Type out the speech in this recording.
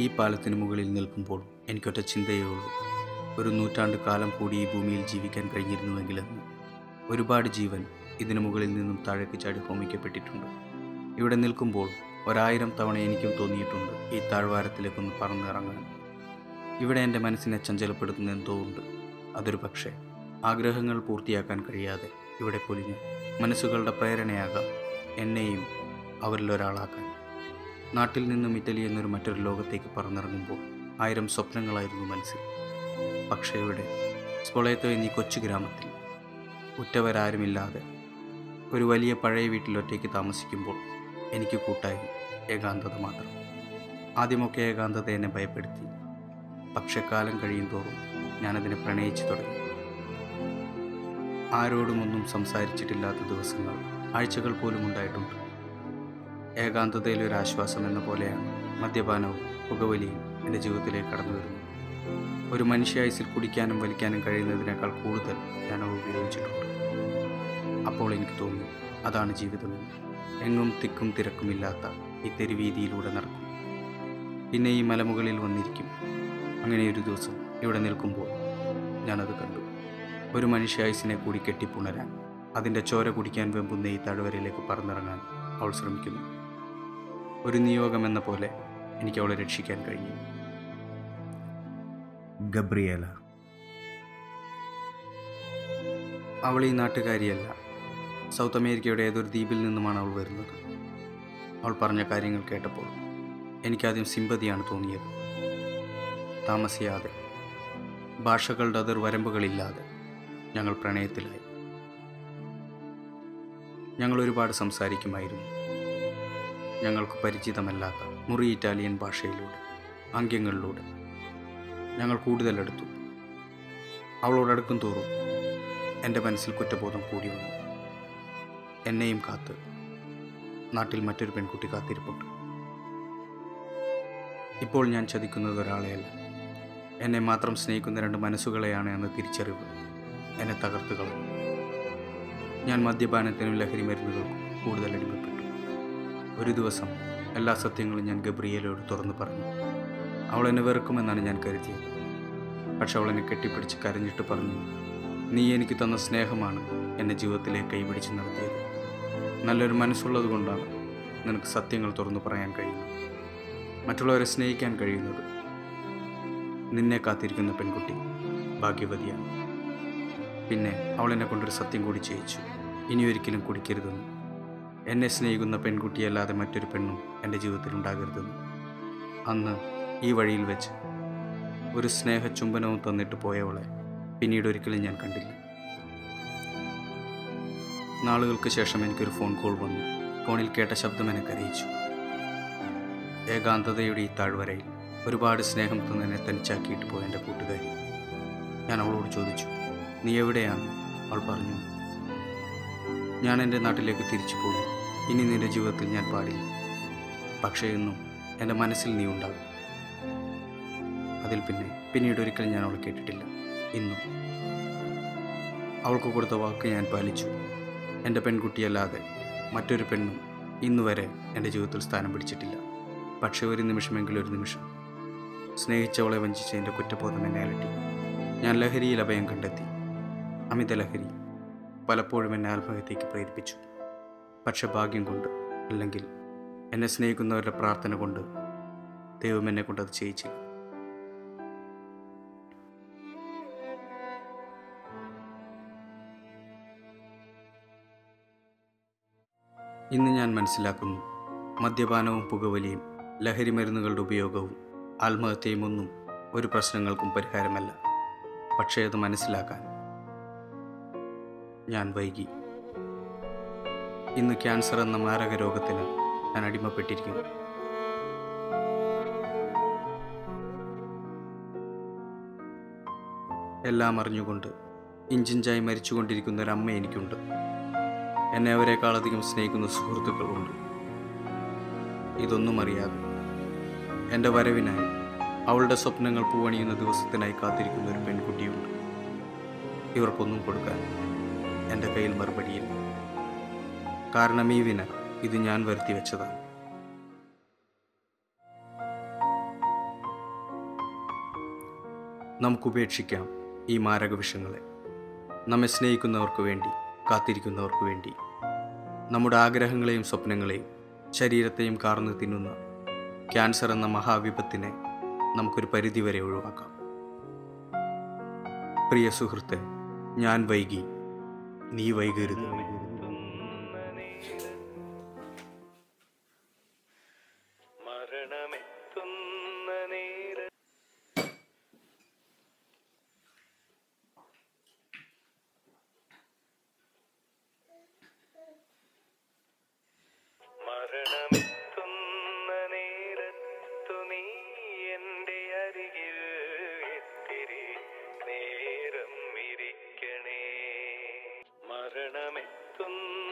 ഈ പാലത്തിന് മുകളിൽ നിൽക്കുമ്പോൾ എനിക്കൊറ്റ ചിന്തയേ ഉള്ളൂ. ഒരു നൂറ്റാണ്ട് കാലം കൂടി ഈ ഭൂമിയിൽ ജീവിക്കാൻ കഴിഞ്ഞിരുന്നുവെങ്കിലെന്ന്. ഒരുപാട് ജീവൻ ഇതിനു മുകളിൽ നിന്നും താഴേക്ക് ചാടി ഹോമിക്കപ്പെട്ടിട്ടുണ്ട്. ഇവിടെ നിൽക്കുമ്പോൾ 1000 തവണ എനിക്കും തോന്നിയിട്ടുണ്ട് ഈ താഴ്വാരത്തിലേക്കൊന്ന് പറന്നിറങ്ങാൻ. ഇവിടെ എൻ്റെ മനസ്സിനെ ചഞ്ചലപ്പെടുത്തുന്ന എന്തോ ഉണ്ട്. അതൊരു പക്ഷേ ആഗ്രഹങ്ങൾ പൂർത്തിയാക്കാൻ കഴിയാതെ ഇവിടെ പൊലിഞ്ഞ് മനസ്സുകളുടെ പ്രേരണയാകാം എന്നെയും അവരിലൊരാളാക്കാൻ. നാട്ടിൽ നിന്നും ഇറ്റലി എന്നൊരു മറ്റൊരു ലോകത്തേക്ക് പറന്നിറങ്ങുമ്പോൾ 1000 സ്വപ്നങ്ങളായിരുന്നു മനസ്സിൽ. പക്ഷേ ഇവിടെ സ്പൊളേത്തോ എന്നീ കൊച്ചു ഗ്രാമത്തിൽ ഉറ്റവരാരുമില്ലാതെ ഒരു വലിയ പഴയ വീട്ടിൽ ഒറ്റയ്ക്ക് താമസിക്കുമ്പോൾ എനിക്ക് കൂട്ടായി ഏകാന്തത മാത്രം. ആദ്യമൊക്കെ ഏകാന്തത എന്നെ ഭയപ്പെടുത്തി. പക്ഷെ കാലം കഴിയും തോറും ഞാനതിനെ പ്രണയിച്ചു തുടങ്ങി. ആരോടും ഒന്നും സംസാരിച്ചിട്ടില്ലാത്ത ദിവസങ്ങൾ, ആഴ്ചകൾ പോലും ഉണ്ടായിട്ടുണ്ട്. ഏകാന്തതയിലൊരാശ്വാസം എന്ന പോലെയാണ് മദ്യപാനവും പുകവലിയും എൻ്റെ ജീവിതത്തിലേക്ക് കടന്നു വരുന്നത്. ഒരു മനുഷ്യായുസിൽ കുടിക്കാനും വലിക്കാനും കഴിയുന്നതിനേക്കാൾ കൂടുതൽ ഞാനത് ഉപയോഗിച്ചിട്ടുണ്ട്. അപ്പോൾ എനിക്ക് തോന്നി അതാണ് ജീവിതമെന്ന്. എങ്ങും തിക്കും തിരക്കുമില്ലാത്ത ഈ തെരുവീതിയിലൂടെ നടക്കും, പിന്നെ ഈ മലമുകളിൽ വന്നിരിക്കും. അങ്ങനെ ഒരു ദിവസം ഇവിടെ നിൽക്കുമ്പോൾ ഞാനത് കണ്ടു. ഒരു മനുഷ്യായുസിനെ കൂടി കെട്ടിപ്പുണരാൻ, അതിൻ്റെ ചോര കുടിക്കാൻ വെമ്പുന്ന ഈ താഴ്വരയിലേക്ക് പറന്നിറങ്ങാൻ അവൾ ശ്രമിക്കുന്നു. ഒരു നിയോഗമെന്ന പോലെ എനിക്ക് അവളെ രക്ഷിക്കാൻ കഴിഞ്ഞു. ഗബ്രിയേല. അവൾ ഈ നാട്ടുകാരിയല്ല. സൗത്ത് അമേരിക്കയുടെ ഏതൊരു ദ്വീപിൽ നിന്നുമാണ് അവൾ വരുന്നത്. അവൾ പറഞ്ഞ കാര്യങ്ങൾ കേട്ടപ്പോൾ എനിക്കാദ്യം സിമ്പതിയാണ് തോന്നിയത്. താമസിയാതെ, ഭാഷകളുടെ അതിർവരമ്പുകളില്ലാതെ ഞങ്ങൾ പ്രണയത്തിലായി. ഞങ്ങൾ ഒരുപാട് സംസാരിക്കുമായിരുന്നു. ഞങ്ങൾക്ക് പരിചിതമല്ലാത്ത മുറി ഇറ്റാലിയൻ ഭാഷയിലൂടെ, ആംഗ്യങ്ങളിലൂടെ ഞങ്ങൾ കൂടുതലെടുത്തു. അവളോടടുക്കും തോറും എൻ്റെ മനസ്സിൽ കുറ്റബോധം കൂടി വന്നു. എന്നെയും കാത്ത് നാട്ടിൽ മറ്റൊരു പെൺകുട്ടി കാത്തിരിപ്പുണ്ട്. ഇപ്പോൾ ഞാൻ ചതിക്കുന്നത് ഒരാളെയല്ല, എന്നെ മാത്രം സ്നേഹിക്കുന്ന 2 മനസ്സുകളെയാണ് എന്ന തിരിച്ചറിവ് എന്നെ തകർത്ത് കളഞ്ഞു. ഞാൻ മദ്യപാനത്തിനും ലഹരി മരുന്നുകൾക്കും കൂടുതൽ അടിമപ്പെട്ടു. ഒരു ദിവസം എല്ലാ സത്യങ്ങളും ഞാൻ ഗബ്രിയേലയോട് തുറന്നു പറഞ്ഞു. അവൾ എന്നെ വെറുക്കുമെന്നാണ് ഞാൻ കരുതിയത്. പക്ഷെ അവൾ എന്നെ കെട്ടിപ്പിടിച്ച് കരഞ്ഞിട്ട് പറഞ്ഞു, നീ എനിക്ക് തന്ന സ്നേഹമാണ് എന്നെ ജീവിതത്തിലേക്ക് കൈപിടിച്ച് നടത്തിയത്. നല്ലൊരു മനസ്സുള്ളത് കൊണ്ടാണ് നിനക്ക് സത്യങ്ങൾ തുറന്നു പറയാൻ കഴിയുന്നത്, മറ്റുള്ളവരെ സ്നേഹിക്കാൻ കഴിയുന്നത്. നിന്നെ കാത്തിരിക്കുന്ന പെൺകുട്ടി ഭാഗ്യവതിയാണ്. പിന്നെ അവൾ എന്നെ കൊണ്ടൊരു സത്യം കൂടി ചെയ്യിച്ചു, ഇനിയൊരിക്കലും കുടിക്കരുതെന്ന്. എന്നെ സ്നേഹിക്കുന്ന പെൺകുട്ടിയല്ലാതെ മറ്റൊരു പെണ്ണും എൻ്റെ ജീവിതത്തിൽ ഉണ്ടാകരുതെന്ന്. അന്ന് ഈ വഴിയിൽ വെച്ച് ഒരു സ്നേഹചുംബനവും തന്നിട്ട് പോയവളെ പിന്നീട് ഒരിക്കലും ഞാൻ കണ്ടില്ല. നാളുകൾക്ക് ശേഷം എനിക്കൊരു ഫോൺ കോൾ വന്നു. ഫോണിൽ കേട്ട ശബ്ദം എന്നെ കരയിച്ചു. ഏകാന്തതയുടെ ഈ താഴ്വരയിൽ ഒരുപാട് സ്നേഹം തന്നെന്നെ തനിച്ചാക്കിയിട്ട് പോയ എൻ്റെ കൂട്ടുകാരി. ഞാൻ അവളോട് ചോദിച്ചു, നീ എവിടെയാണ്? അവൾ പറഞ്ഞു, ഞാൻ എൻ്റെ നാട്ടിലേക്ക് തിരിച്ചു പോകും. ഇനി നിൻ്റെ ജീവിതത്തിൽ ഞാൻ പാടില്ല. പക്ഷേ ഇന്നും എൻ്റെ മനസ്സിൽ നീ ഉണ്ടാകും. അതിൽ പിന്നീട് ഒരിക്കലും ഞാൻ അവളെ കേട്ടിട്ടില്ല. ഇന്നും അവൾക്ക് കൊടുത്ത വാക്ക് ഞാൻ പാലിച്ചു. എൻ്റെ പെൺകുട്ടിയല്ലാതെ മറ്റൊരു പെണ്ണും ഇന്നുവരെ എൻ്റെ ജീവിതത്തിൽ സ്ഥാനം പിടിച്ചിട്ടില്ല. പക്ഷേ ഒരു നിമിഷം സ്നേഹിച്ചവളെ വഞ്ചിച്ചതിൻ്റെ കുറ്റബോധം എന്നെ അലട്ടി. ഞാൻ ലഹരിയിൽ അഭയം കണ്ടെത്തി. അമിത ലഹരി പലപ്പോഴും എന്നെ ആത്മഹത്യയ്ക്ക് പ്രേരിപ്പിച്ചു. പക്ഷെ ഭാഗ്യം കൊണ്ട്, അല്ലെങ്കിൽ എന്നെ സ്നേഹിക്കുന്നവരുടെ പ്രാർത്ഥന കൊണ്ട് ദൈവം എന്നെ കൊണ്ട് അത് ചെയ്യിച്ചില്ല. ഇന്ന് ഞാൻ മനസ്സിലാക്കുന്നു, മദ്യപാനവും പുകവലിയും ലഹരി മരുന്നുകളുടെ ഉപയോഗവും ആത്മഹത്യയും ഒന്നും ഒരു പ്രശ്നങ്ങൾക്കും പരിഹാരമല്ല. പക്ഷേ അത് മനസ്സിലാക്കാൻ ഞാൻ വൈകി. ഇന്ന് ക്യാൻസർ എന്ന മാരക രോഗത്തിന് ഞാൻ അടിമപ്പെട്ടിരിക്കുന്നു. എല്ലാം അറിഞ്ഞുകൊണ്ട് ഇഞ്ചിഞ്ചായി മരിച്ചുകൊണ്ടിരിക്കുന്ന ഒരമ്മ എനിക്കുണ്ട്. എന്നെ അവരെക്കാളധികം സ്നേഹിക്കുന്ന സുഹൃത്തുക്കളുണ്ട്. ഇതൊന്നും അറിയാതെ എൻ്റെ വരവിനായി, അവളുടെ സ്വപ്നങ്ങൾ പൂവണിയുന്ന ദിവസത്തിനായി കാത്തിരിക്കുന്ന ഒരു പെൺകുട്ടിയുണ്ട്. ഇവർക്കൊന്നും കൊടുക്കാൻ എൻ്റെ കയ്യിൽ മറുപടിയില്ല. കാരണം ഈ വിന ഇത് ഞാൻ വരുത്തി വെച്ചതാണ്. നമുക്കുപേക്ഷിക്കാം ഈ മാരക വിഷങ്ങളെ. നമ്മെ സ്നേഹിക്കുന്നവർക്ക് വേണ്ടി, കാത്തിരിക്കുന്നവർക്ക് വേണ്ടി, നമ്മുടെ ആഗ്രഹങ്ങളെയും സ്വപ്നങ്ങളെയും ശരീരത്തെയും കാർന്ന് തിന്നുന്ന ക്യാൻസർ എന്ന മഹാവിപത്തിനെ നമുക്കൊരു പരിധിവരെ ഒഴിവാക്കാം. പ്രിയ സുഹൃത്തെ, ഞാൻ വൈകി, നീ വൈകരുത്. മരണമെത്തുന്ന